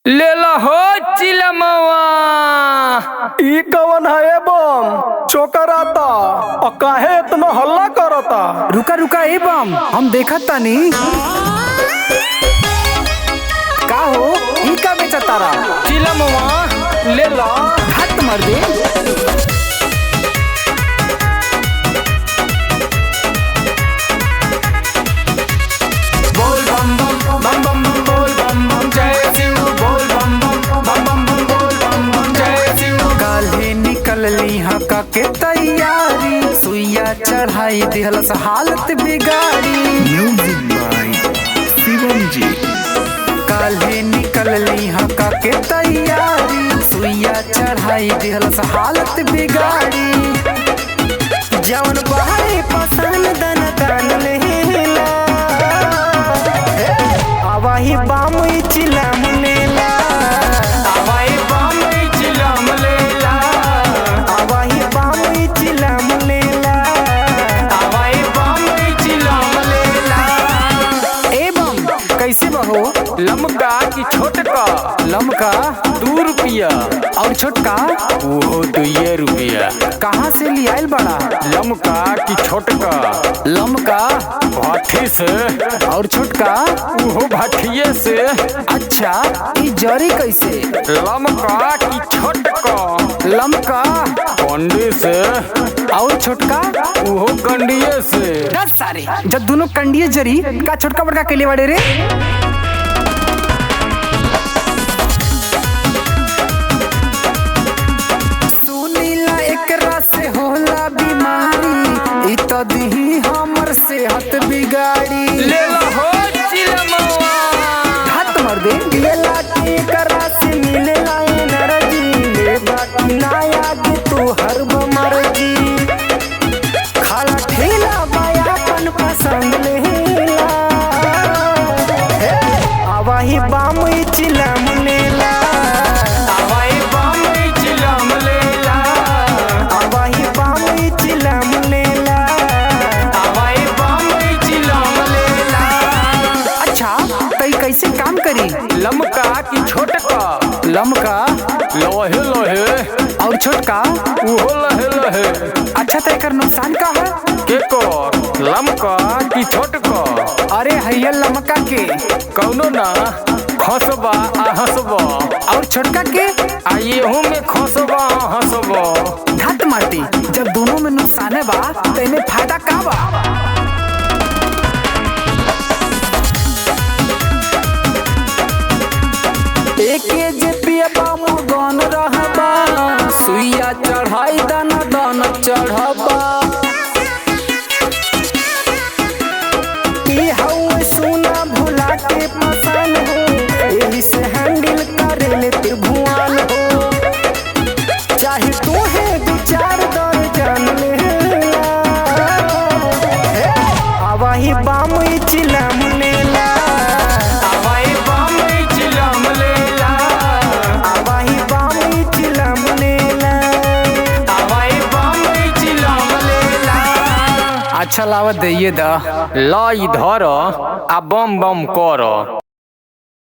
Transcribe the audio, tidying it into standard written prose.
लेला हो चिलमवा। ई कवन है बम चोकराता और काहे इतना हल्ला करता। रुका रुका ए बम हम देखत तानी। का हो ई का बेचा तारा? चिलमवा लेला हाथ मार दे। बोल बम बम बम बम बम बोल बम बम जय शिव बोल बम बम बम बम बम बोल बम बम जय शिव। काल्हे निकलली हका के तैयारी, सुइया चढ़ाई दिहलस हालत बिगाड़ी। म्यूजिक बाय शिवम जी। काल्हे निकलली हका के तैयारी, सुइया चढ़ाई दिहलस हालत बिगाड़ी। जवन बहारे पसंद दन कान लेला, आवाही बाम चिलम लेला। आवाई बम चिलम लेला। आवाही बाम चिलम लेला। आवाई बम चिलम लेला। ए बम कैसे बहो? लमका की छोटका? लमका 2 रुपया और छोटका वो 2 रुपया। कहाँ से लियाइल बड़ा? लमका की छोटका लमका भाठी से और छोटका वो भाठिए से। अच्छा ई जरी कैसे? लमका की छोटका लमका कंडी से और छोटका वो कंडिए से। 10 सारे जब दोनों कंडिये जरी का छोटका बड़का के लिए बड़े रे। सुनीला एकरा से होला बीमारी, ई तो दिही हमर सेहत बिगाड़ी। लेला हो चिलमवा। हाथ मार दे। लेला के एकरा से मिलेला एनर्जी, ले बाकी ना याद तू हर मर्जी। खाला ठेला बायापन पसंद लेला, आवाही बाम चिलम लेला। आवाई बम चिलम लेला। आवाही बाम चिलम लेला। आवाई बम चिलम लेला। अच्छा तई कैसे काम करी? लमका की छोटका लमका लोहे लोहे और छोटका वो लहे लहे। अच्छा तो एकर नुकसान का है? केको लमका की छोटका? अरे हैया लमका के कौनो ना खसबा आ हसबा और छोटका के आ येहू में खसबा हसबा। घात मारती। जब दोनों में नुकसान है बा तो इनमें फायदा का बा? एके जे पियबा मुगन रहबा, सुइया चढ़ाई दाना दाना चढ़बा। ई हउए सुना भुला के पसंद हो, एही से हैंडल करे ले त्रिभुवन हो। चाहे तू है विचार दर्जन लेला, आवाही बाम चिलम लेला। आवाई बम चिलम लेला। आवाही बाम चिलम लेला। आवाई बम चिलम लेला। अच्छा लावत दइए दा। ला इधर आ बम बम कर।